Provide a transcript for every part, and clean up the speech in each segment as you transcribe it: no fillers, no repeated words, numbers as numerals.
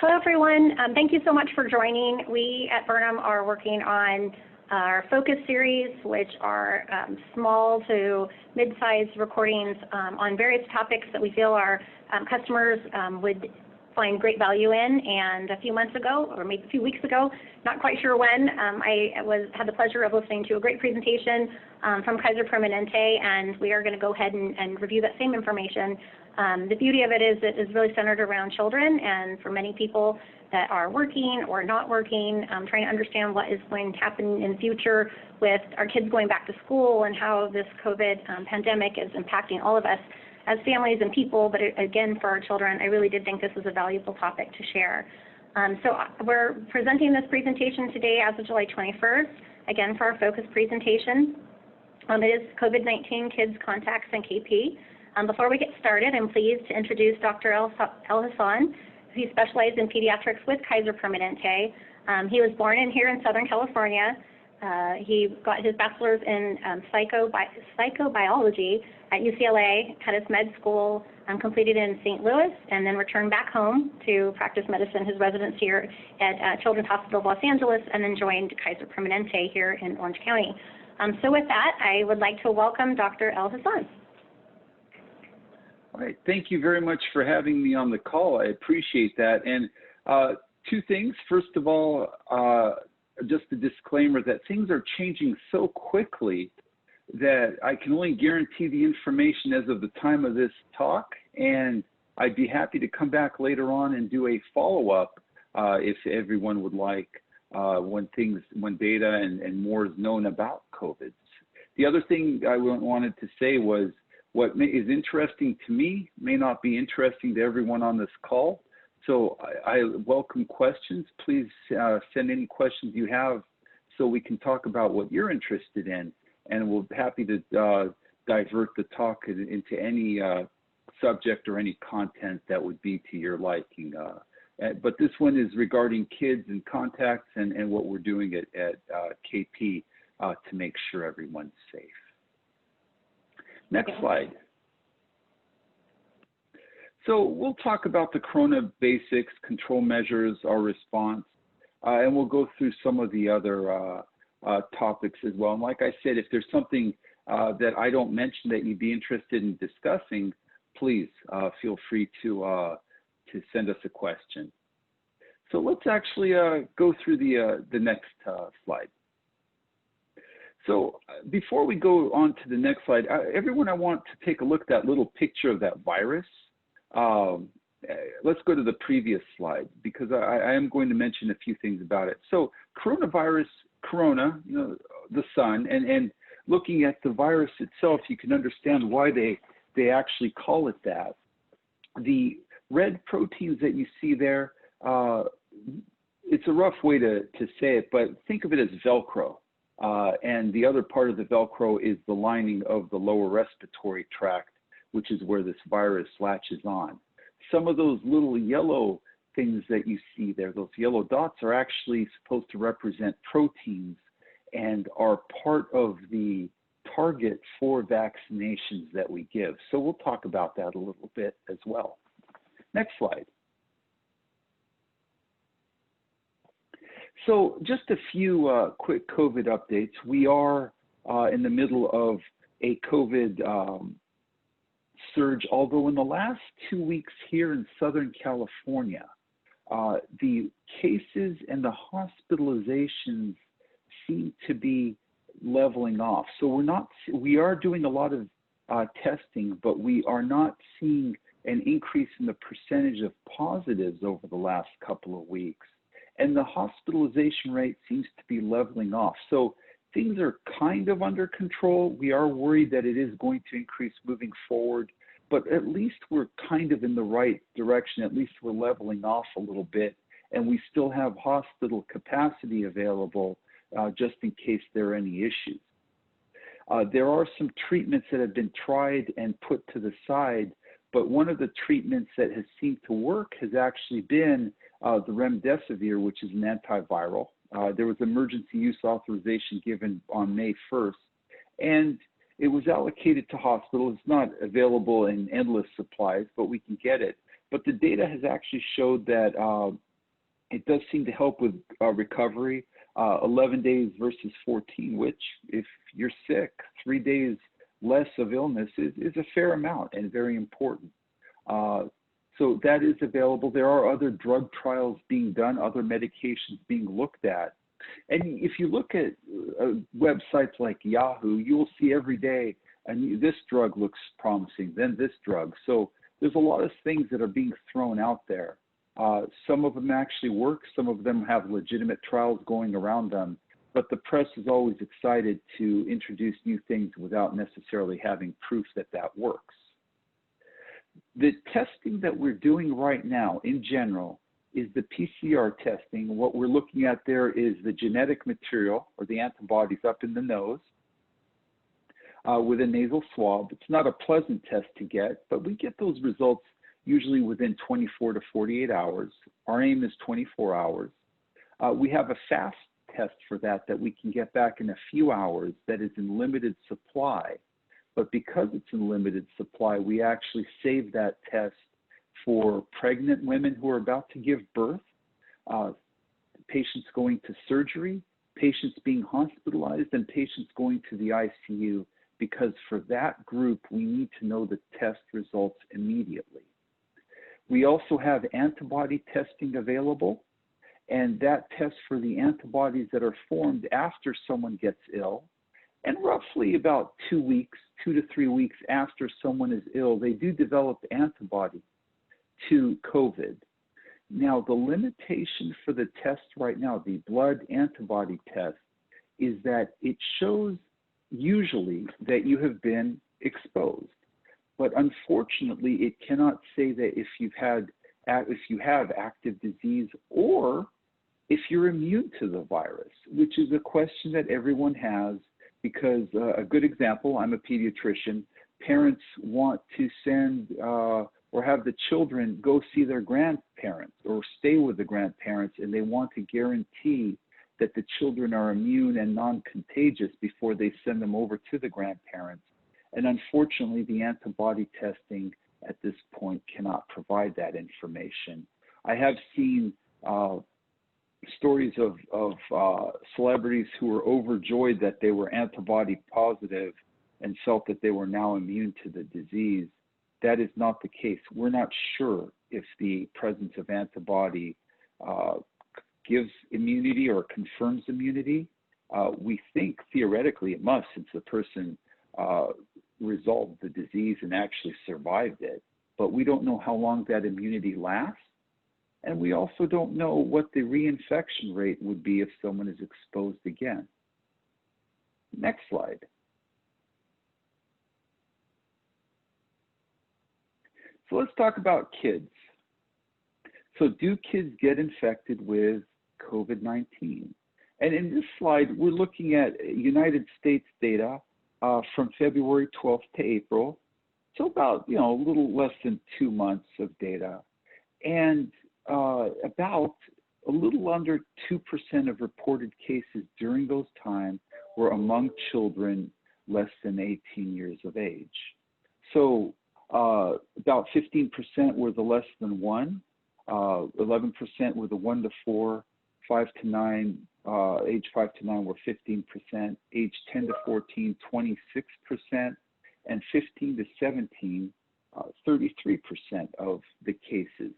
Hello, everyone. Thank you so much for joining. We at Burnham are working on our Focus series, which are small to mid-sized recordings on various topics that we feel our customers would find great value in. And a few months ago, or maybe a few weeks ago, not quite sure when, I had the pleasure of listening to a great presentation from Kaiser Permanente, and we are going to go ahead and review that same information. The beauty of it is really centered around children, and for many people that are working or not working, trying to understand what is going to happen in the future with our kids going back to school and how this COVID pandemic is impacting all of us as families and people, but again, for our children, I really did think this was a valuable topic to share. So we're presenting this presentation today as of July 21st, again for our Focus presentation. It is COVID-19 Kids Contacts and KP. Before we get started, I'm pleased to introduce Dr. El-Hasan. He specializes in pediatrics with Kaiser Permanente. He was born here in Southern California. He got his bachelor's in psychobiology at UCLA, had his med school completed in St. Louis, and then returned back home to practice medicine, his residence here at Children's Hospital of Los Angeles, and then joined Kaiser Permanente here in Orange County. So with that, I would like to welcome Dr. El-Hasan. All right, thank you very much for having me on the call. I appreciate that. And two things. First of all, just a disclaimer that things are changing so quickly that I can only guarantee the information as of the time of this talk, and I'd be happy to come back later on and do a follow-up if everyone would like when data and more is known about COVID. The other thing I wanted to say was what is interesting to me may not be interesting to everyone on this call. So I welcome questions. Please send any questions you have so we can talk about what you're interested in, and we'll be happy to divert the talk into any subject or any content that would be to your liking. But this one is regarding kids and contacts and what we're doing at KP to make sure everyone's safe. Next slide. So we'll talk about the Corona basics, control measures, our response, and we'll go through some of the other topics as well. And like I said, if there's something that I don't mention that you'd be interested in discussing, please feel free to send us a question. So let's actually go through the next slide. So before we go on to the next slide, everyone, I want to take a look at that little picture of that virus. Let's go to the previous slide because I am going to mention a few things about it. So coronavirus, corona, you know, the sun, and looking at the virus itself, you can understand why they actually call it that. The red proteins that you see there, it's a rough way to say it, but think of it as Velcro. And the other part of the Velcro is the lining of the lower respiratory tract, which is where this virus latches on. Some of those little yellow things that you see there, those yellow dots, are actually supposed to represent proteins and are part of the target for vaccinations that we give. So we'll talk about that a little bit as well. Next slide. So just a few quick COVID updates. We are in the middle of a COVID surge, although in the last 2 weeks here in Southern California, the cases and the hospitalizations seem to be leveling off. So we are doing a lot of testing, but we are not seeing an increase in the percentage of positives over the last couple of weeks. And the hospitalization rate seems to be leveling off. So things are kind of under control. We are worried that it is going to increase moving forward, but at least we're kind of in the right direction. At least we're leveling off a little bit, and we still have hospital capacity available just in case there are any issues. There are some treatments that have been tried and put to the side, but one of the treatments that has seemed to work has actually been the remdesivir, which is an antiviral. There was emergency use authorization given on May 1st, and it was allocated to hospitals. It's not available in endless supplies, but we can get it. But the data has actually showed that It does seem to help with recovery. 11 days versus 14, which if you're sick, 3 days less of illness is a fair amount and very important. So that is available. There are other drug trials being done, other medications being looked at. And if you look at websites like Yahoo, you will see every day, and this drug looks promising, then this drug. So there's a lot of things that are being thrown out there. Some of them actually work. Some of them have legitimate trials going around them. But the press is always excited to introduce new things without necessarily having proof that that works. The testing that we're doing right now in general is the PCR testing. What we're looking at there is the genetic material or the antibodies up in the nose with a nasal swab. It's not a pleasant test to get, but we get those results usually within 24 to 48 hours. Our aim is 24 hours. We have a fast test for that we can get back in a few hours that is in limited supply. But because it's in limited supply, we actually save that test for pregnant women who are about to give birth, patients going to surgery, patients being hospitalized, and patients going to the ICU, because for that group, we need to know the test results immediately. We also have antibody testing available, and that test for the antibodies that are formed after someone gets ill, and roughly about 2 weeks, 2 to 3 weeks after someone is ill, they do develop antibody to COVID. Now, the limitation for the test right now, the blood antibody test, is that it shows usually that you have been exposed. But unfortunately, it cannot say that if you have active disease or if you're immune to the virus, which is a question that everyone has, because a good example, I'm a pediatrician, parents want to send or have the children go see their grandparents or stay with the grandparents, and they want to guarantee that the children are immune and non-contagious before they send them over to the grandparents. And unfortunately, the antibody testing at this point cannot provide that information. I have seen stories of celebrities who were overjoyed that they were antibody positive and felt that they were now immune to the disease. That is not the case. We're not sure if the presence of antibody gives immunity or confirms immunity. We think theoretically it must, since the person resolved the disease and actually survived it. But we don't know how long that immunity lasts. And we also don't know what the reinfection rate would be if someone is exposed again. Next slide. So let's talk about kids. So do kids get infected with COVID-19? And in this slide, we're looking at United States data from February 12th to April. So about, a little less than 2 months of data. And about a little under 2% of reported cases during those times were among children less than 18 years of age. So about 15% were the less than 1, 11% were the 1 to 4, 5 to 9, age 5 to 9 were 15%, age 10 to 14, 26%, and 15 to 17, 33% of the cases.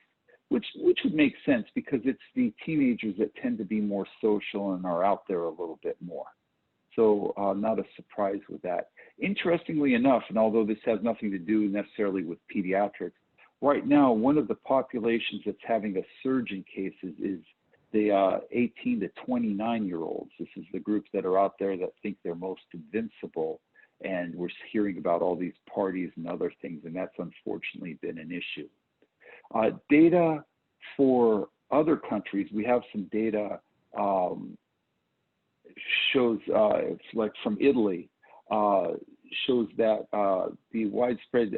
Which would make sense because it's the teenagers that tend to be more social and are out there a little bit more. So not a surprise with that. Interestingly enough, and although this has nothing to do necessarily with pediatrics, right now one of the populations that's having a surge in cases is the 18 to 29-year-olds. This is the groups that are out there that think they're most invincible, and we're hearing about all these parties and other things, and that's unfortunately been an issue. Data for other countries, we have some data shows, it's like from Italy, shows that the widespread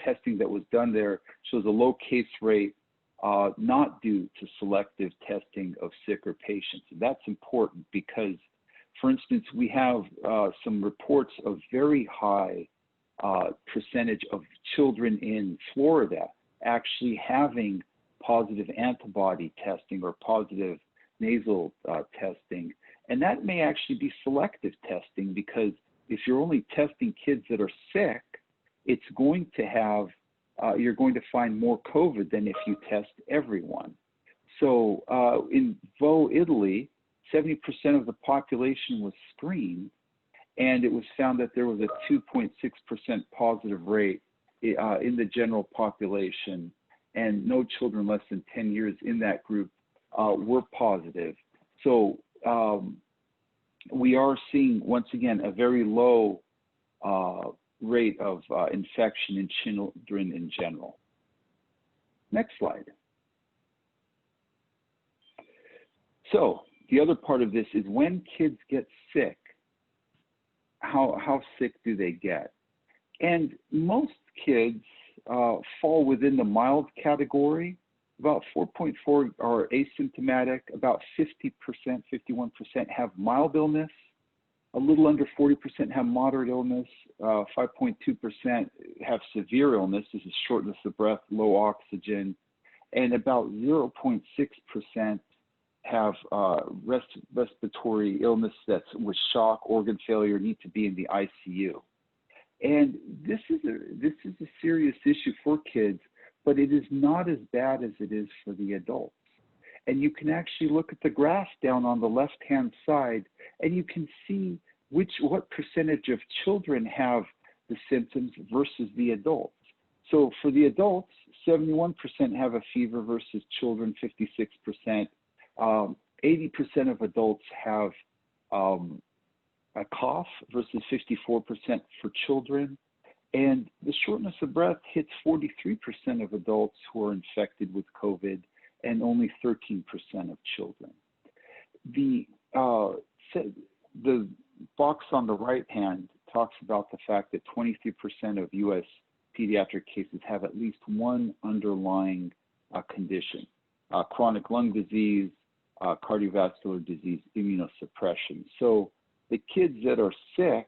testing that was done there shows a low case rate not due to selective testing of sicker patients. And that's important because, for instance, we have some reports of very high percentage of children in Florida actually having positive antibody testing or positive nasal testing. And that may actually be selective testing, because if you're only testing kids that are sick, it's going to have, you're going to find more COVID than if you test everyone. So in Vo, Italy, 70% of the population was screened, and it was found that there was a 2.6% positive rate in the general population, and no children less than 10 years in that group were positive. So we are seeing, once again, a very low rate of infection in children in general. Next slide. So the other part of this is when kids get sick, how sick do they get? And most kids fall within the mild category. About 4.4 are asymptomatic, about 50%, 51% have mild illness, a little under 40% have moderate illness, 5.2% have severe illness, this is shortness of breath, low oxygen, and about 0.6% have respiratory illness that's with shock, organ failure, need to be in the ICU. And this is a serious issue for kids, but it is not as bad as it is for the adults. And you can actually look at the graph down on the left-hand side, and you can see what percentage of children have the symptoms versus the adults. So for the adults, 71% have a fever versus children, 56%. 80% of adults have a cough versus 54% for children. And the shortness of breath hits 43% of adults who are infected with COVID and only 13% of children. The box on the right hand talks about the fact that 23% of U.S. pediatric cases have at least one underlying condition, chronic lung disease, cardiovascular disease, immunosuppression. So the kids that are sick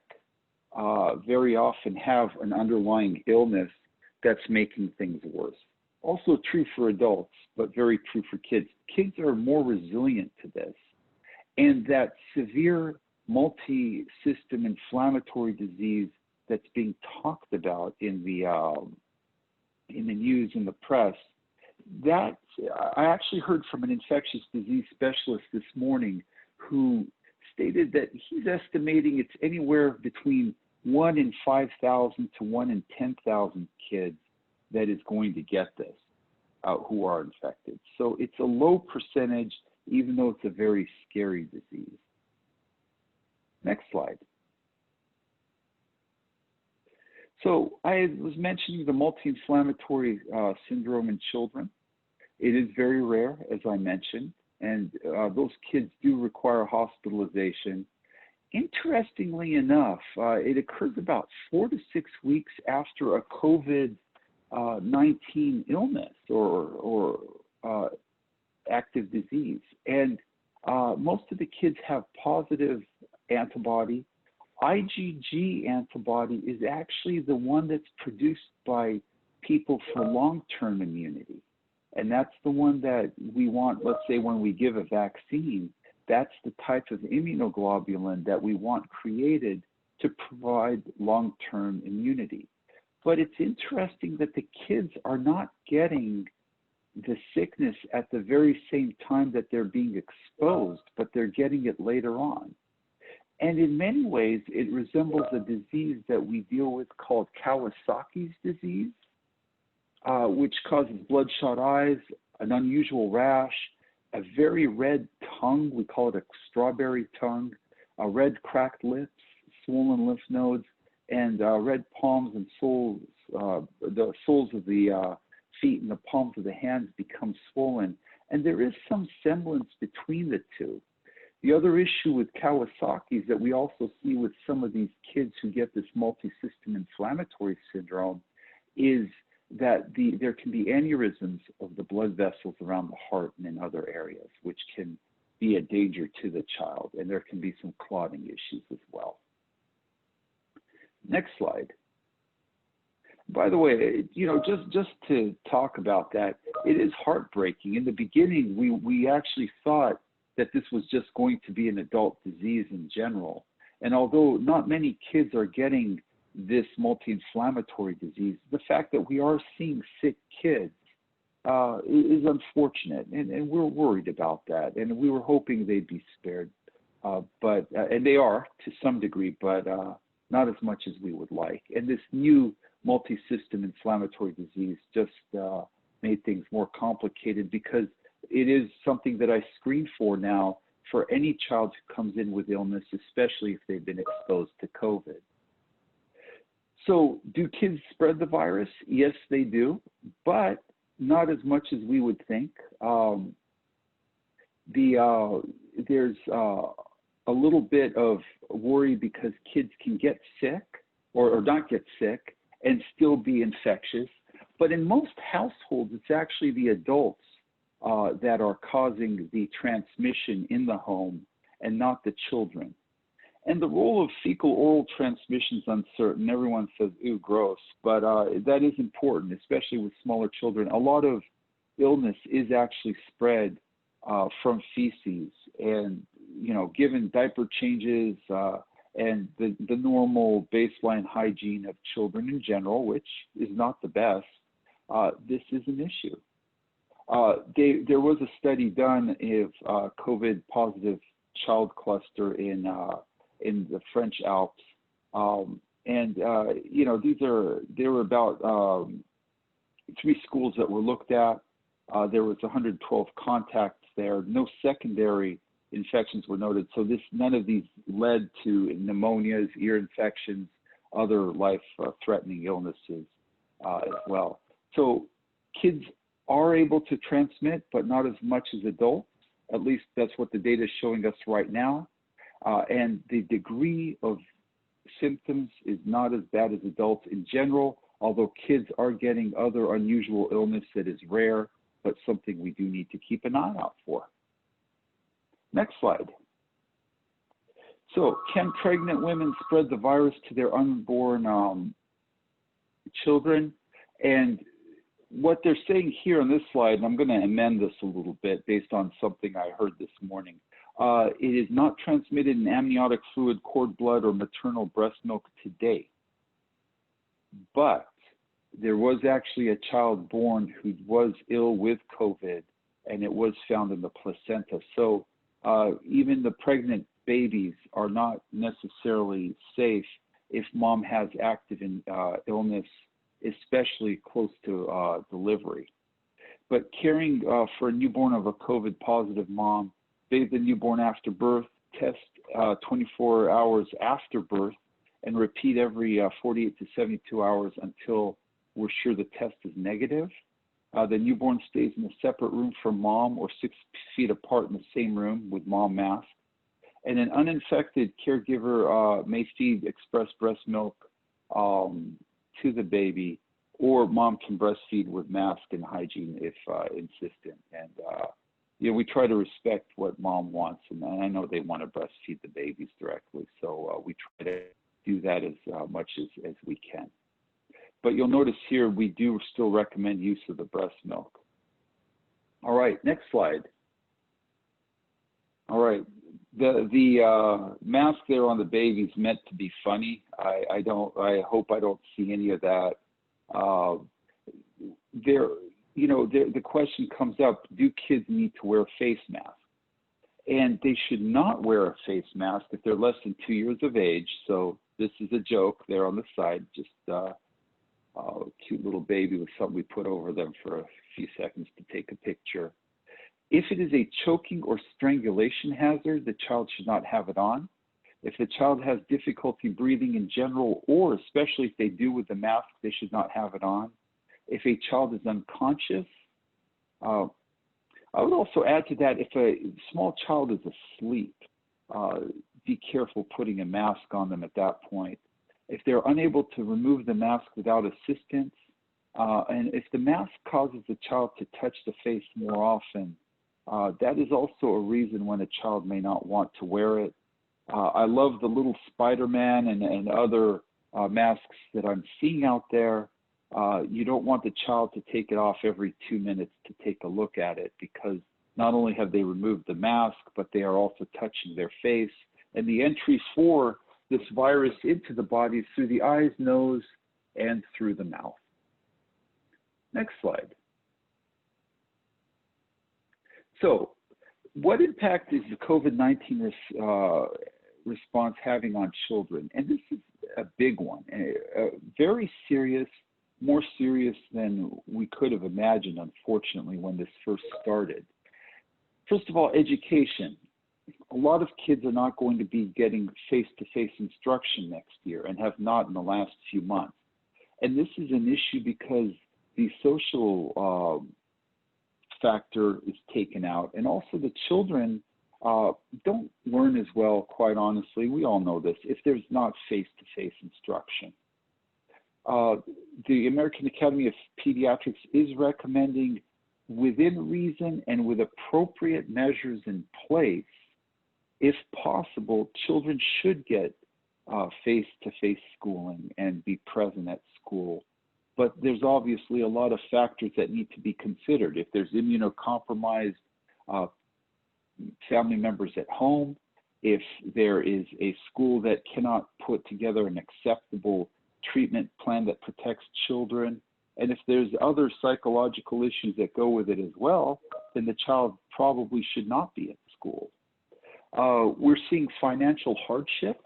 very often have an underlying illness that's making things worse. Also true for adults, but very true for kids. Kids are more resilient to this. And that severe multi-system inflammatory disease that's being talked about in the news and the press, that I actually heard from an infectious disease specialist this morning who stated that he's estimating it's anywhere between 1 in 5,000 to 1 in 10,000 kids that is going to get this, who are infected. So it's a low percentage, even though it's a very scary disease. Next slide. So I was mentioning the multi-inflammatory syndrome in children. It is very rare, as I mentioned, and those kids do require hospitalization. Interestingly enough, it occurs about 4 to 6 weeks after a COVID-19 illness or active disease. And most of the kids have positive antibody. IgG antibody is actually the one that's produced by people for long-term immunity. And that's the one that we want, let's say when we give a vaccine, that's the type of immunoglobulin that we want created to provide long-term immunity. But it's interesting that the kids are not getting the sickness at the very same time that they're being exposed, but they're getting it later on. And in many ways, it resembles a disease that we deal with called Kawasaki's disease, which causes bloodshot eyes, an unusual rash, a very red tongue, we call it a strawberry tongue, red cracked lips, swollen lymph nodes, and red palms and soles. The soles of the feet and the palms of the hands become swollen. And there is some semblance between the two. The other issue with Kawasaki is that we also see with some of these kids who get this multisystem inflammatory syndrome is that there can be aneurysms of the blood vessels around the heart and in other areas, which can be a danger to the child, and there can be some clotting issues as well. Next slide. By the way, just to talk about that, it is heartbreaking. In the beginning, we actually thought that this was just going to be an adult disease in general. And although not many kids are getting this multi-inflammatory disease, the fact that we are seeing sick kids is unfortunate, and we're worried about that. And we were hoping they'd be spared, and they are to some degree, but not as much as we would like. And this new multisystem inflammatory disease just made things more complicated, because it is something that I screen for now for any child who comes in with illness, especially if they've been exposed to COVID. So do kids spread the virus? Yes, they do, but not as much as we would think. There's a little bit of worry because kids can get sick or not get sick and still be infectious. But in most households, it's actually the adults that are causing the transmission in the home and not the children. And the role of fecal-oral transmission is uncertain. Everyone says, ew, gross, but that is important, especially with smaller children. A lot of illness is actually spread from feces, and given diaper changes and the normal baseline hygiene of children in general, which is not the best, this is an issue. There was a study done of COVID positive child cluster in the French Alps, there were about 3 schools that were looked at. There was 112 contacts there. No secondary infections were noted. So none of these led to pneumonias, ear infections, other life-threatening illnesses as well. So kids are able to transmit, but not as much as adults. At least that's what the data is showing us right now. And the degree of symptoms is not as bad as adults in general, although kids are getting other unusual illness that is rare, but something we do need to keep an eye out for. Next slide. So, can pregnant women spread the virus to their unborn children? And what they're saying here on this slide, and I'm going to amend this a little bit based on something I heard this morning. It is not transmitted in amniotic fluid, cord blood, or maternal breast milk today. But there was actually a child born who was ill with COVID, and it was found in the placenta. So even the pregnant babies are not necessarily safe if mom has active illness, especially close to delivery. But caring for a newborn of a COVID positive mom, bathe the newborn after birth, test 24 hours after birth, and repeat every 48 to 72 hours until we're sure the test is negative. The newborn stays in a separate room from mom or 6 feet apart in the same room with mom masked. And an uninfected caregiver may feed express breast milk to the baby, or mom can breastfeed with mask and hygiene if insistent. And we try to respect what mom wants, and I know they want to breastfeed the babies directly, so we try to do that as much as we can. But you'll notice here we do still recommend use of the breast milk. All right, next slide. All right, the mask there on the baby is meant to be funny. I hope I don't see any of that. The question comes up, do kids need to wear a face mask? And they should not wear a face mask if they're less than 2 years of age. So this is a joke there on the side, just a cute little baby with something we put over them for a few seconds to take a picture. If it is a choking or strangulation hazard, the child should not have it on. If the child has difficulty breathing in general, or especially if they do with the mask, they should not have it on. If a child is unconscious, I would also add to that, if a small child is asleep, be careful putting a mask on them at that point. If they're unable to remove the mask without assistance, and if the mask causes the child to touch the face more often, that is also a reason when a child may not want to wear it. I love the little Spider-Man and other masks that I'm seeing out there. You don't want the child to take it off every 2 minutes to take a look at it, because not only have they removed the mask, but they are also touching their face. And the entry for this virus into the body is through the eyes, nose, and through the mouth. Next slide. So, what impact is the COVID-19 response having on children? And this is a big one, very serious, more serious than we could have imagined, unfortunately, when this first started. First of all, education. A lot of kids are not going to be getting face-to-face instruction next year and have not in the last few months. And this is an issue because the social factor is taken out, and also the children don't learn as well, quite honestly. We all know this, if there's not face-to-face instruction. The American Academy of Pediatrics is recommending, within reason and with appropriate measures in place, if possible, children should get face-to-face schooling and be present at school. But there's obviously a lot of factors that need to be considered. If there's immunocompromised family members at home, if there is a school that cannot put together an acceptable treatment plan that protects children, and if there's other psychological issues that go with it as well, then the child probably should not be at school. We're seeing financial hardship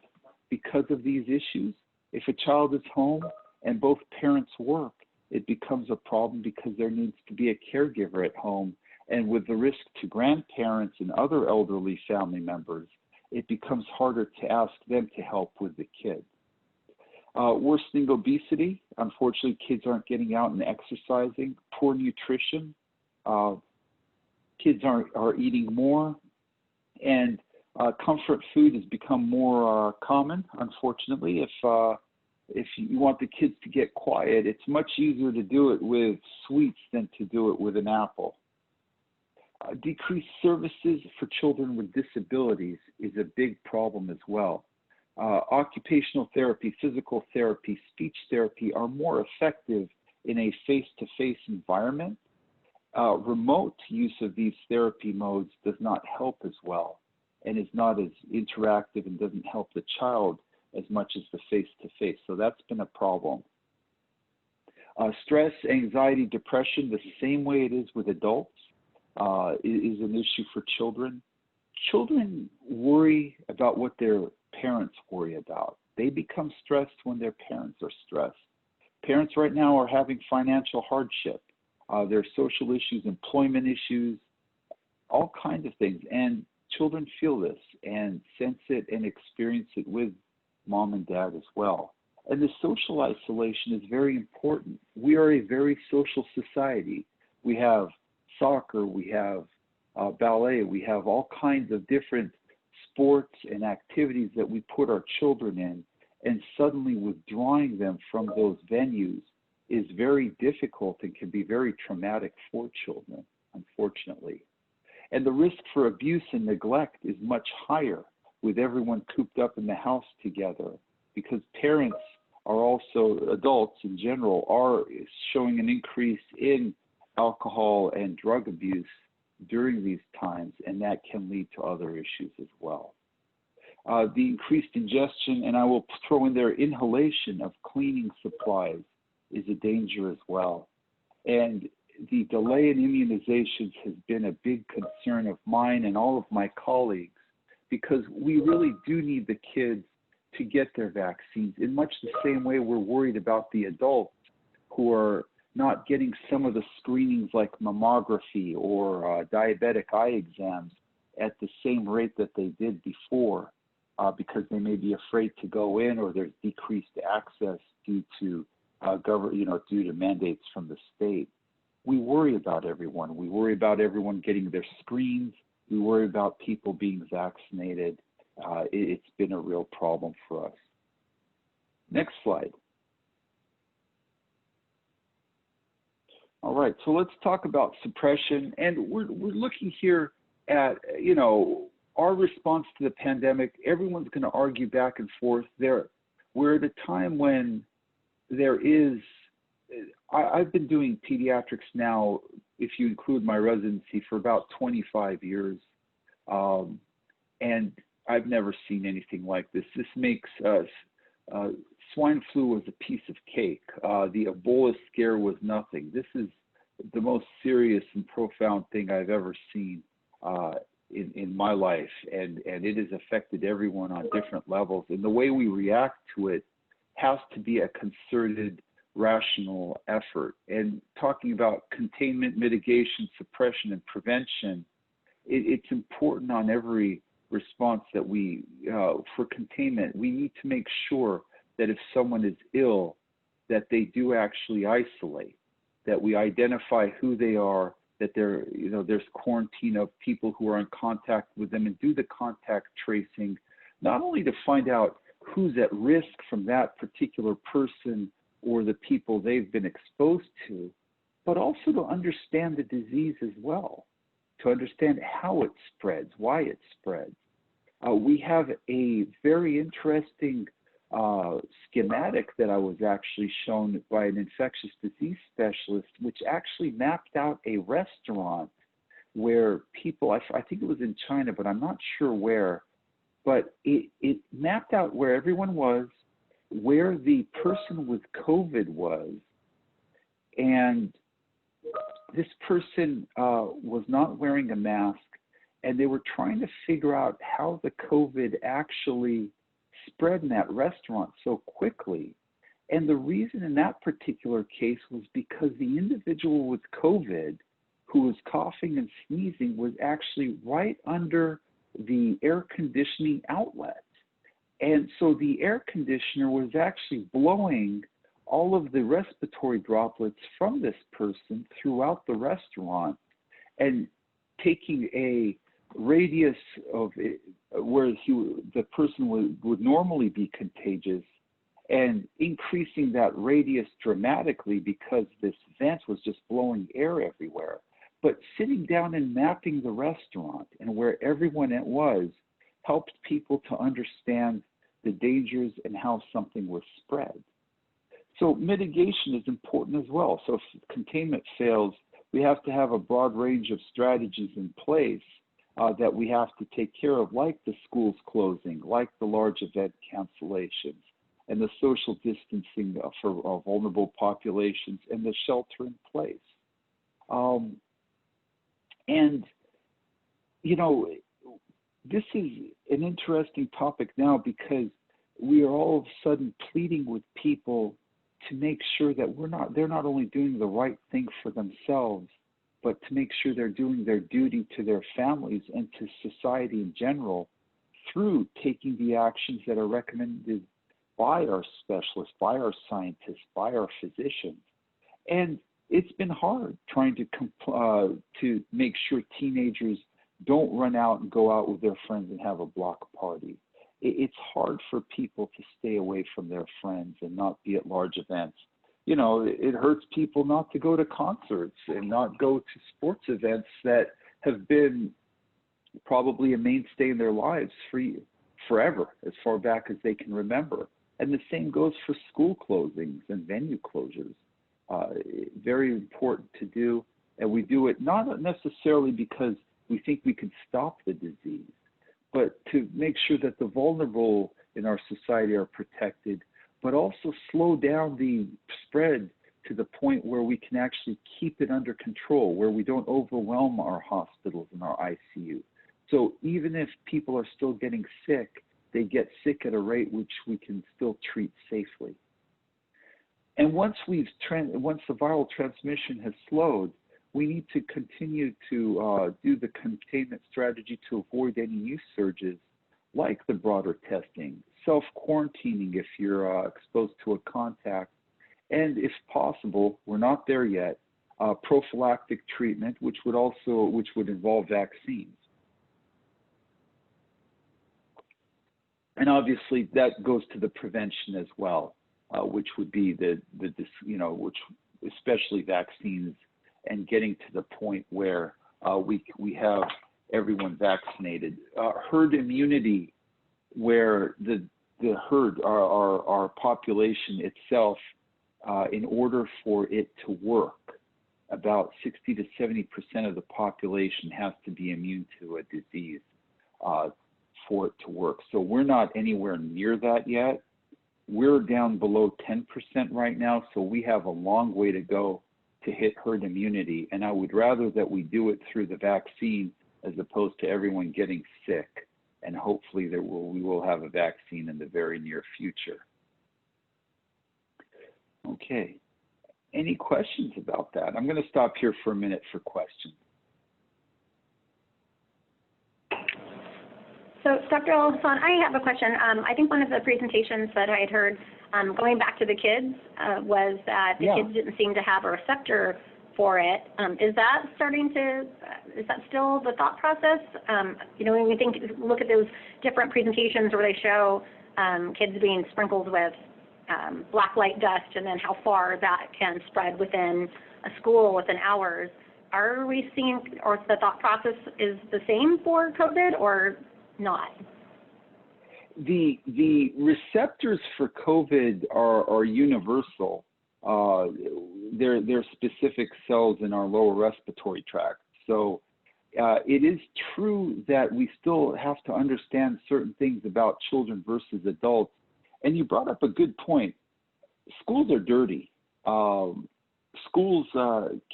because of these issues. If a child is home and both parents work, it becomes a problem because there needs to be a caregiver at home. And with the risk to grandparents and other elderly family members, it becomes harder to ask them to help with the kids. Worsening obesity. Unfortunately, kids aren't getting out and exercising. Poor nutrition. Kids are eating more. And comfort food has become more common, unfortunately. If you want the kids to get quiet, it's much easier to do it with sweets than to do it with an apple. Decreased services for children with disabilities is a big problem as well. Occupational therapy, physical therapy, speech therapy are more effective in a face-to-face environment. Remote use of these therapy modes does not help as well and is not as interactive and doesn't help the child as much as the face-to-face. So that's been a problem. Stress, anxiety, depression, the same way it is with adults, is an issue for children. Children worry about what their parents worry about. They become stressed when their parents are stressed. Parents right now are having financial hardship. There are social issues, employment issues, all kinds of things. And children feel this and sense it and experience it with mom and dad as well. And the social isolation is very important. We are a very social society. We have soccer, we have ballet, we have all kinds of different sports and activities that we put our children in, and suddenly withdrawing them from those venues is very difficult and can be very traumatic for children, unfortunately. And the risk for abuse and neglect is much higher with everyone cooped up in the house together, because parents are also, adults in general, are showing an increase in alcohol and drug abuse during these times, and that can lead to other issues as well. The increased ingestion, and I will throw in there inhalation of cleaning supplies, is a danger as well. And the delay in immunizations has been a big concern of mine and all of my colleagues, because we really do need the kids to get their vaccines in much the same way we're worried about the adults who are not getting some of the screenings like mammography or diabetic eye exams at the same rate that they did before, because they may be afraid to go in, or there's decreased access due to due to mandates from the state. We worry about everyone. We worry about everyone getting their screens. We worry about people being vaccinated. It's been a real problem for us. Next slide. All right, so let's talk about suppression. And we're looking here at, our response to the pandemic. Everyone's going to argue back and forth. We're at a time when there is I've been doing pediatrics now, if you include my residency, for about 25 years. And I've never seen anything like this. This makes swine flu was a piece of cake. The Ebola scare was nothing. This is the most serious and profound thing I've ever seen in my life, and it has affected everyone on different levels. And the way we react to it has to be a concerted, rational effort. And talking about containment, mitigation, suppression, and prevention, it's important on every response that we, for containment, we need to make sure that if someone is ill, that they do actually isolate, that we identify who they are, that there's quarantine of people who are in contact with them, and do the contact tracing, not only to find out who's at risk from that particular person or the people they've been exposed to, but also to understand the disease as well, to understand how it spreads, why it spreads. We have a very interesting schematic that I was actually shown by an infectious disease specialist, which actually mapped out a restaurant where people, I think it was in China, but I'm not sure where, but it mapped out where everyone was, where the person with COVID was, and this person was not wearing a mask, and they were trying to figure out how the COVID actually spread in that restaurant so quickly. And the reason in that particular case was because the individual with COVID who was coughing and sneezing was actually right under the air conditioning outlet. And so the air conditioner was actually blowing all of the respiratory droplets from this person throughout the restaurant and taking a radius of it, where the person would normally be contagious, and increasing that radius dramatically because this vent was just blowing air everywhere. But sitting down and mapping the restaurant and where everyone was helped people to understand the dangers and how something was spread. So mitigation is important as well. So if containment fails, we have to have a broad range of strategies in place that we have to take care of, like the schools closing, like the large event cancellations, and the social distancing for vulnerable populations, and the shelter in place. And, you know, this is an interesting topic now because we are all of a sudden pleading with people to make sure that they're not only doing the right thing for themselves, but to make sure they're doing their duty to their families and to society in general through taking the actions that are recommended by our specialists, by our scientists, by our physicians. And it's been hard trying to make sure teenagers don't run out and go out with their friends and have a block party. It's hard for people to stay away from their friends and not be at large events. You know, it hurts people not to go to concerts and not go to sports events that have been probably a mainstay in their lives forever, as far back as they can remember. And the same goes for school closings and venue closures. Very important to do, and we do it not necessarily because we think we can stop the disease, but to make sure that the vulnerable in our society are protected, but also slow down the spread to the point where we can actually keep it under control, where we don't overwhelm our hospitals and our ICU. So even if people are still getting sick, they get sick at a rate which we can still treat safely. And once the viral transmission has slowed, we need to continue to do the containment strategy to avoid any new surges, like the broader testing, self-quarantining if you're exposed to a contact, and if possible, we're not there yet, prophylactic treatment, which would involve vaccines. And obviously that goes to the prevention as well, which would be which especially vaccines, and getting to the point where we have everyone vaccinated. Herd immunity, where the herd, our population itself, in order for it to work, about 60 to 70% of the population has to be immune to a disease for it to work. So we're not anywhere near that yet. We're down below 10% right now, so we have a long way to go to hit herd immunity. And I would rather that we do it through the vaccine as opposed to everyone getting sick. And hopefully we will have a vaccine in the very near future. Okay. Any questions about that? I'm going to stop here for a minute for questions. So, Dr. El-Hasan, I have a question. I think one of the presentations that I had heard, going back to the kids, was that the kids didn't seem to have a receptor for it. Is that is that still the thought process? You know, when we look at those different presentations where they show kids being sprinkled with black light dust and then how far that can spread within a school within hours, are we seeing, or the thought process is the same for COVID or not? The receptors for COVID are universal. They're specific cells in our lower respiratory tract. So it is true that we still have to understand certain things about children versus adults. And you brought up a good point. Schools are dirty.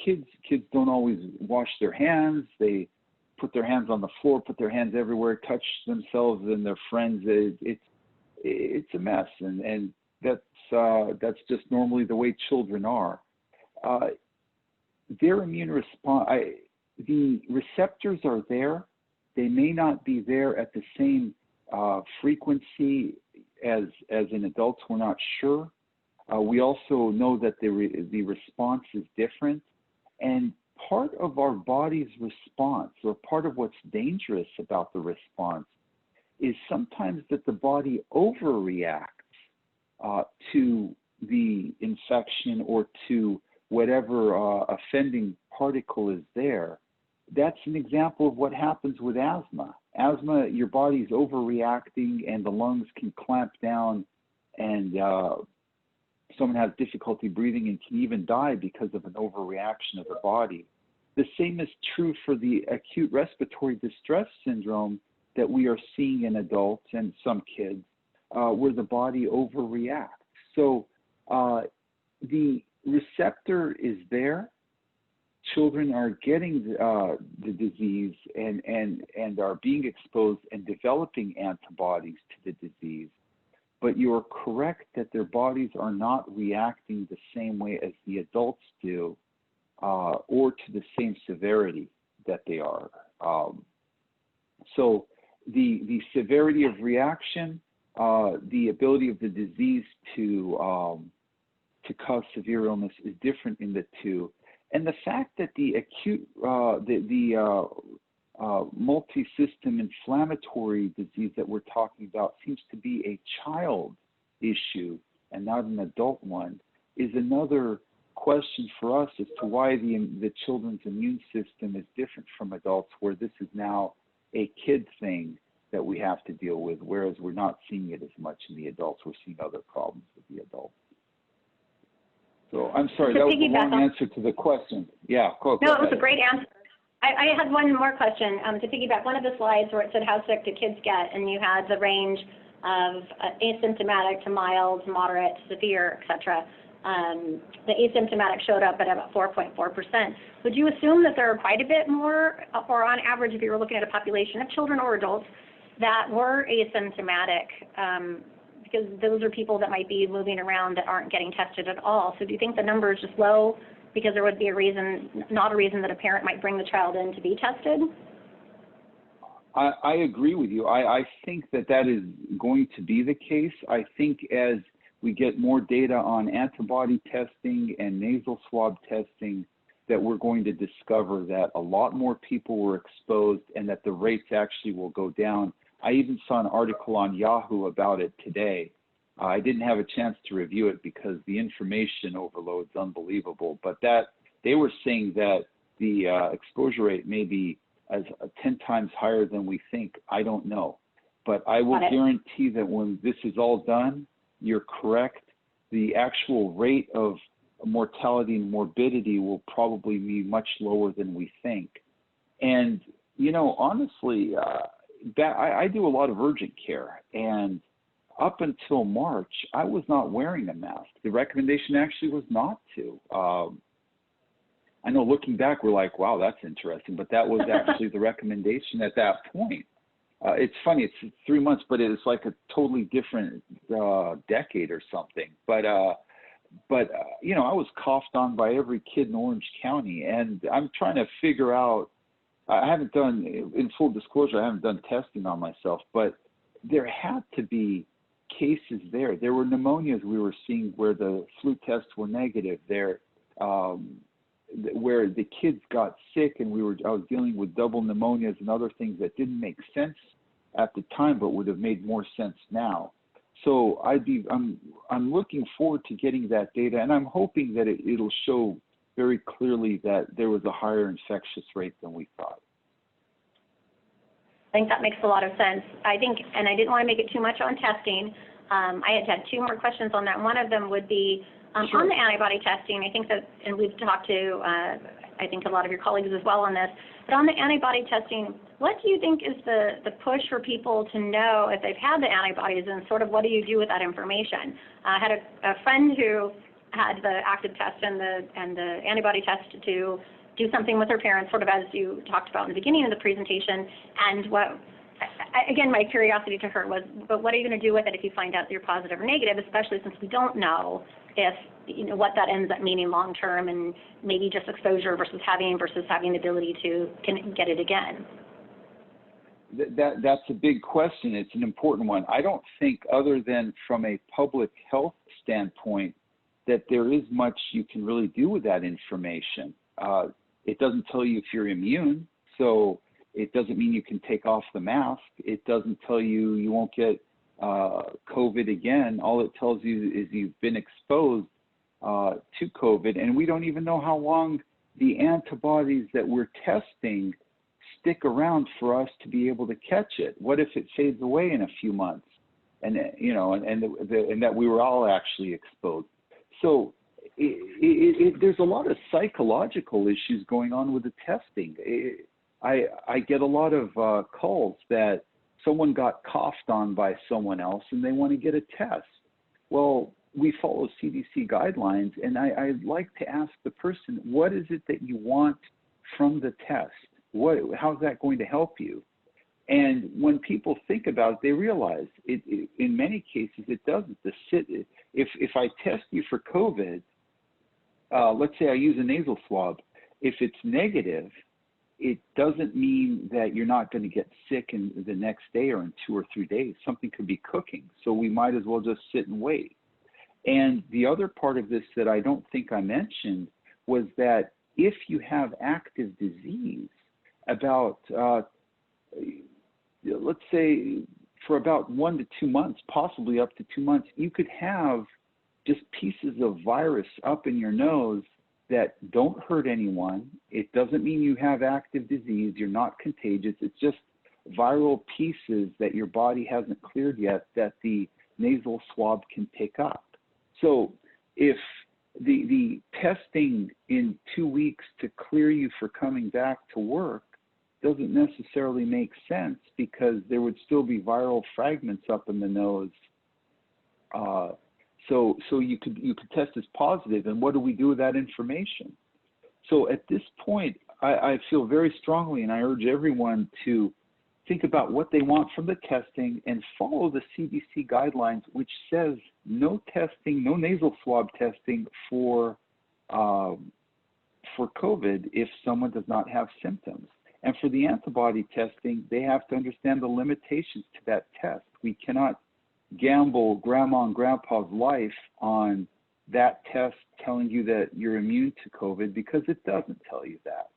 Kids don't always wash their hands. They put their hands on the floor, put their hands everywhere, touch themselves and their friends. It's a mess, and that's just normally the way children are. Their immune response, the receptors are there. They may not be there at the same frequency as in adults. We're not sure. We also know that the response is different, and part of our body's response, or part of what's dangerous about the response, is sometimes that the body overreacts to the infection or to whatever offending particle is there. That's an example of what happens with asthma. Asthma, your body's overreacting and the lungs can clamp down, and someone has difficulty breathing and can even die because of an overreaction of the body. The same is true for the acute respiratory distress syndrome that we are seeing in adults and some kids, where the body overreacts. So the receptor is there. Children are getting the disease and are being exposed and developing antibodies to the disease. But you are correct that their bodies are not reacting the same way as the adults do, or to the same severity that they are. So the severity of reaction, the ability of the disease to cause severe illness is different in the two. And the fact that the acute, multisystem inflammatory disease that we're talking about seems to be a child issue and not an adult one is another question for us as to why the children's immune system is different from adults, where this is now a kid thing that we have to deal with, whereas we're not seeing it as much in the adults. We're seeing other problems with the adults. So I'm sorry, that was a long answer to the question. Yeah, go No, ahead. it was a great answer. I had one more question to piggyback. One of the slides where it said how sick do kids get, and you had the range of asymptomatic to mild, moderate, severe, et cetera. The asymptomatic showed up at about 4.4%. Would you assume that there are quite a bit more, or on average, if you were looking at a population of children or adults that were asymptomatic, because those are people that might be moving around that aren't getting tested at all. So do you think the number is just low because there would be not a reason that a parent might bring the child in to be tested? I agree with you. I think that is going to be the case. I think as we get more data on antibody testing and nasal swab testing, that we're going to discover that a lot more people were exposed and that the rates actually will go down. I even saw an article on Yahoo about it today. I didn't have a chance to review it because the information overload is unbelievable, but that they were saying that the exposure rate may be as 10 times higher than we think. I don't know, but I will guarantee that when this is all done, you're correct. the actual rate of mortality and morbidity will probably be much lower than we think. And, you know, honestly, I do a lot of urgent care, and up until March, I was not wearing a mask. The recommendation actually was not to. I know looking back, we're like, wow, that's interesting, but that was actually the recommendation at that point. It's funny, it's 3 months, but it's like a totally different decade or something. But you know, I was coughed on by every kid in Orange County, and I'm trying to figure out, I haven't done, in full disclosure, I haven't done testing on myself, but there had to be cases there. There were pneumonias we were seeing where the flu tests were negative. There, where the kids got sick, and I was dealing with double pneumonias and other things that didn't make sense at the time, but would have made more sense now. So I'm looking forward to getting that data, and I'm hoping that it'll show very clearly that there was a higher infectious rate than we thought. I think that makes a lot of sense. I think, and I didn't want to make it too much on testing. I had 2 more questions on that. One of them would be Sure. on the antibody testing. I think that, and we've talked to, I think, a lot of your colleagues as well on this, but on the antibody testing, what do you think is the push for people to know if they've had the antibodies, and sort of what do you do with that information? I had a friend who had the active test and the antibody test to do something with her parents, sort of as you talked about in the beginning of the presentation. And again, my curiosity to her was, but what are you going to do with it if you find out that you're positive or negative, especially since we don't know if, you know, what that ends up meaning long term, and maybe just exposure versus having the ability to get it again. That's a big question. It's an important one. I don't think, other than from a public health standpoint, that there is much you can really do with that information. It doesn't tell you if you're immune, so it doesn't mean you can take off the mask. It doesn't tell you you won't get COVID again. All it tells you is you've been exposed to COVID, and we don't even know how long the antibodies that we're testing stick around for us to be able to catch it. What if it fades away in a few months, and you know, and that we were all actually exposed? So there's a lot of psychological issues going on with the testing. I get a lot of calls that someone got coughed on by someone else and they want to get a test. Well, we follow CDC guidelines, and I'd like to ask the person, what is it that you want from the test? How's that going to help you? And when people think about it, they realize in many cases it doesn't. If I test you for COVID, let's say I use a nasal swab, if it's negative, it doesn't mean that you're not going to get sick in the next day or in 2 or 3 days. Something could be cooking, so we might as well just sit and wait. And the other part of this that I don't think I mentioned was that if you have active disease, about let's say for about 1 to 2 months, possibly up to 2 months, you could have just pieces of virus up in your nose that don't hurt anyone. It doesn't mean you have active disease. You're not contagious. It's just viral pieces that your body hasn't cleared yet that the nasal swab can pick up. So if the testing in 2 weeks to clear you for coming back to work doesn't necessarily make sense, because there would still be viral fragments up in the nose. So you could test as positive, and what do we do with that information? So at this point, I feel very strongly, and I urge everyone to think about what they want from the testing and follow the CDC guidelines, which says no testing, no nasal swab testing for COVID if someone does not have symptoms. And for the antibody testing, they have to understand the limitations to that test. We cannot gamble grandma and grandpa's life on that test telling you that you're immune to COVID, because it doesn't tell you that.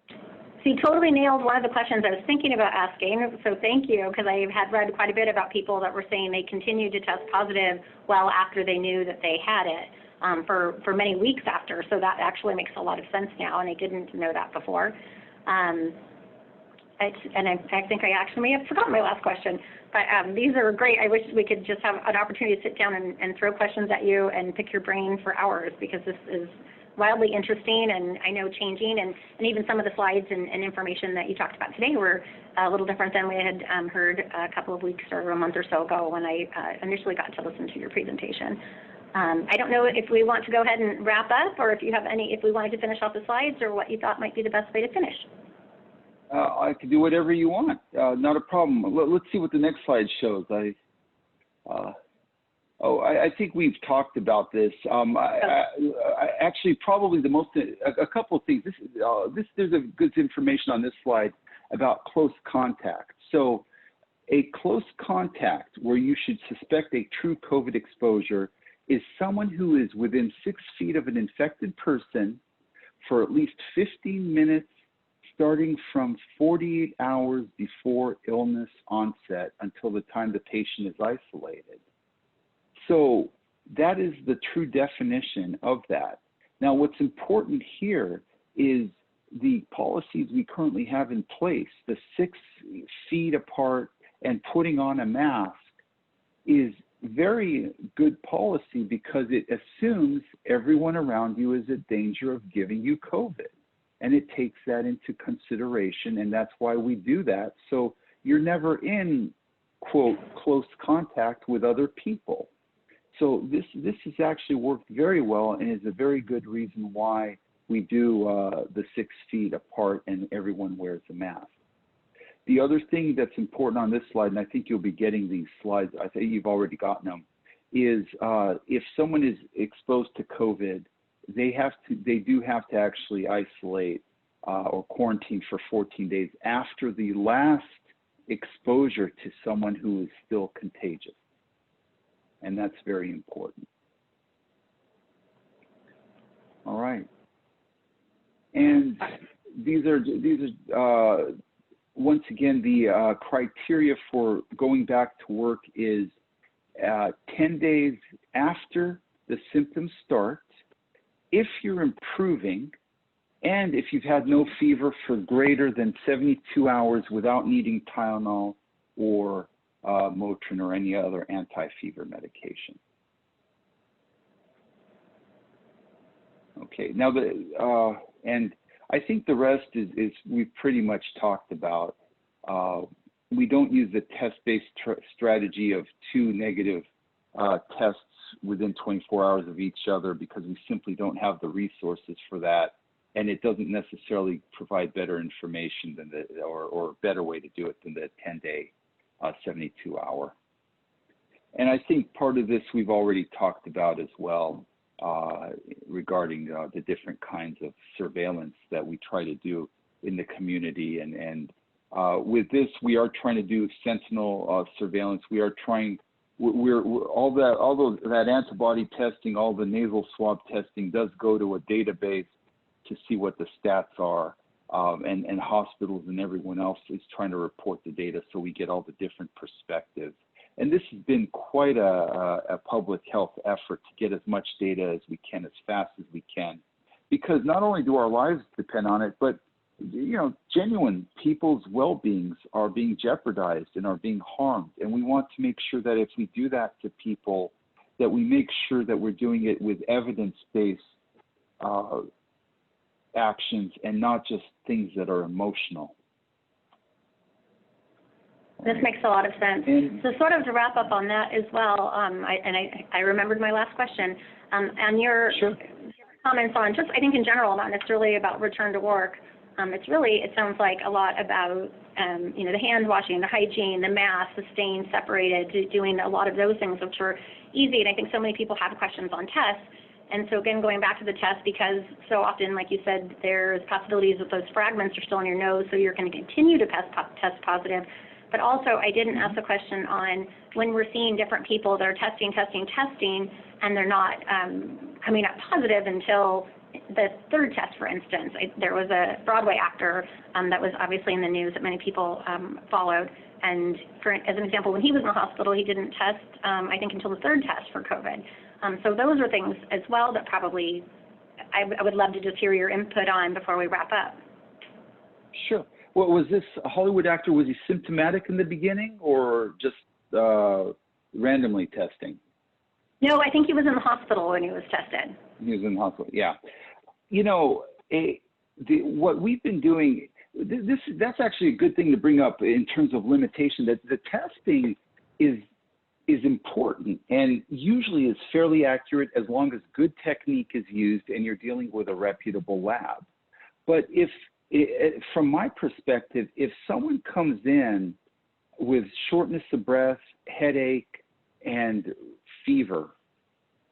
So you totally nailed one of the questions I was thinking about asking, so thank you, because I had read quite a bit about people that were saying they continued to test positive well after they knew that they had it, for many weeks after. So that actually makes a lot of sense now, and I didn't know that before. I think I actually may have forgotten my last question, but these are great. I wish we could just have an opportunity to sit down and throw questions at you and pick your brain for hours, because this is wildly interesting and I know changing, and even some of the slides and information that you talked about today were a little different than we had heard a couple of weeks or a month or so ago when I initially got to listen to your presentation. I don't know if we want to go ahead and wrap up, or if you have if we wanted to finish off the slides, or what you thought might be the best way to finish. I can do whatever you want. Not a problem. Let's see what the next slide shows. I think we've talked about this. Actually, probably the most, a couple of things. There's a good information on this slide about close contact. So a close contact where you should suspect a true COVID exposure is someone who is within 6 feet of an infected person for at least 15 minutes, starting from 48 hours before illness onset until the time the patient is isolated. So that is the true definition of that. Now, what's important here is the policies we currently have in place, the 6 feet apart and putting on a mask, is very good policy because it assumes everyone around you is at danger of giving you COVID. And it takes that into consideration, and that's why we do that. So you're never in, quote, close contact with other people. So this has actually worked very well and is a very good reason why we do the 6 feet apart and everyone wears a mask. The other thing that's important on this slide, and I think you'll be getting these slides, I think you've already gotten them, is if someone is exposed to COVID, they do have to actually isolate or quarantine for 14 days after the last exposure to someone who is still contagious. And that's very important. All right. And these are once again, the criteria for going back to work is 10 days after the symptoms start, if you're improving, and if you've had no fever for greater than 72 hours without needing Tylenol or Motrin or any other anti-fever medication. Okay, now and I think the rest is we've pretty much talked about. We don't use the test-based strategy of 2 negative tests within 24 hours of each other because we simply don't have the resources for that, and it doesn't necessarily provide better information than or better way to do it than the 10-day, 72-hour. And I think part of this we've already talked about as well regarding the different kinds of surveillance that we try to do in the community. And with this, we are trying to do sentinel surveillance. We are trying. All that antibody testing, all the nasal swab testing does go to a database to see what the stats are, and hospitals and everyone else is trying to report the data so we get all the different perspectives. And this has been quite a public health effort to get as much data as we can, as fast as we can, because not only do our lives depend on it, but genuine people's well-beings are being jeopardized and are being harmed. And we want to make sure that if we do that to people, that we make sure that we're doing it with evidence-based actions and not just things that are emotional. This makes a lot of sense. So sort of to wrap up on that as well, I remembered my last question, and your comments on just, I think in general, not necessarily about return to work. It sounds like a lot about, the hand washing, the hygiene, the mask, the staying separated, doing a lot of those things, which are easy. And I think so many people have questions on tests. And so again, going back to the test, because so often, like you said, there's possibilities that those fragments are still in your nose, so you're going to continue to test positive. But also, I didn't ask the question on when we're seeing different people that are testing, and they're not coming up positive until the third test, for instance. There was a Broadway actor that was obviously in the news that many people followed. And as an example, when he was in the hospital, he didn't test, I think, until the third test for COVID. So those are things as well that probably I would love to just hear your input on before we wrap up. Sure. What was this a Hollywood actor? Was he symptomatic in the beginning or just randomly testing? No, I think he was in the hospital when he was tested. He was in the hospital, yeah. You know, what we've been doing, that's actually a good thing to bring up in terms of limitation, that the testing is important and usually is fairly accurate as long as good technique is used and you're dealing with a reputable lab. But from my perspective, if someone comes in with shortness of breath, headache, and fever,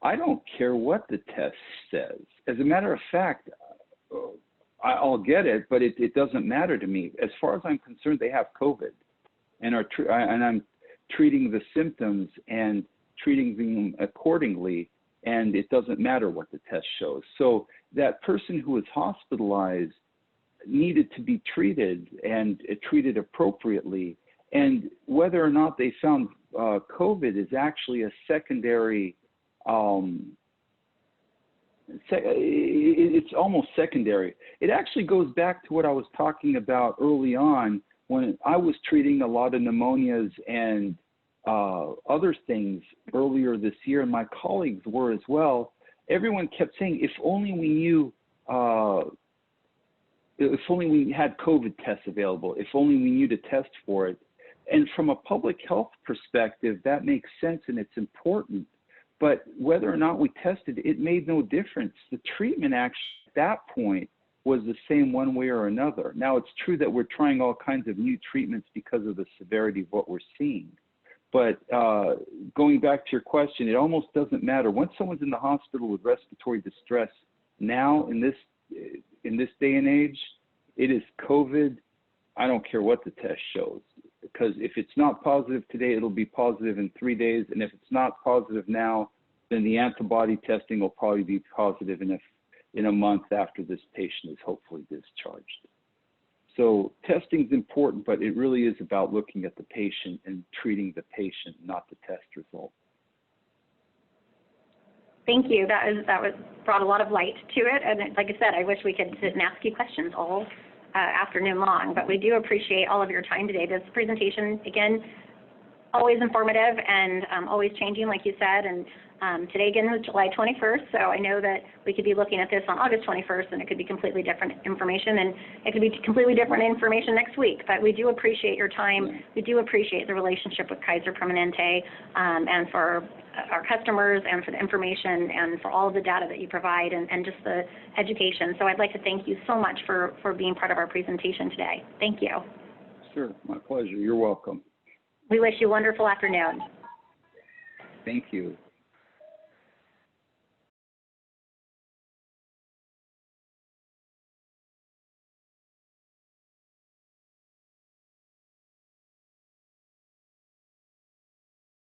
I don't care what the test says. As a matter of fact, I'll get it, but it doesn't matter to me. As far as I'm concerned, they have COVID, and I'm treating the symptoms and treating them accordingly, and it doesn't matter what the test shows. So that person who was hospitalized needed to be treated and treated appropriately, and whether or not they found COVID is actually a secondary, it's almost secondary. It actually goes back to what I was talking about early on when I was treating a lot of pneumonias and other things earlier this year, and my colleagues were as well. Everyone kept saying, if only we knew, if only we had COVID tests available, if only we knew to test for it. And from a public health perspective, that makes sense and it's important. But whether or not we tested, it made no difference. The treatment actually at that point was the same one way or another. Now, it's true that we're trying all kinds of new treatments because of the severity of what we're seeing. But going back to your question, it almost doesn't matter. Once someone's in the hospital with respiratory distress, now in this day and age, it is COVID. I don't care what the test shows, because if it's not positive today, it'll be positive in 3 days. And if it's not positive now, then the antibody testing will probably be positive in a month after this patient is hopefully discharged. So testing is important, but it really is about looking at the patient and treating the patient, not the test result. Thank you. That brought a lot of light to it. And like I said, I wish we could sit and ask you questions all afternoon long, but we do appreciate all of your time today. This presentation, again, always informative and always changing, like you said. And today, again, was July 21st, so I know that we could be looking at this on August 21st, and it could be completely different information, and it could be completely different information next week. But we do appreciate your time. We do appreciate the relationship with Kaiser Permanente, and for our customers, and for the information, and for all of the data that you provide, and just the education. So I'd like to thank you so much for being part of our presentation today. Thank you. Sure, my pleasure. You're welcome. We wish you a wonderful afternoon. Thank you.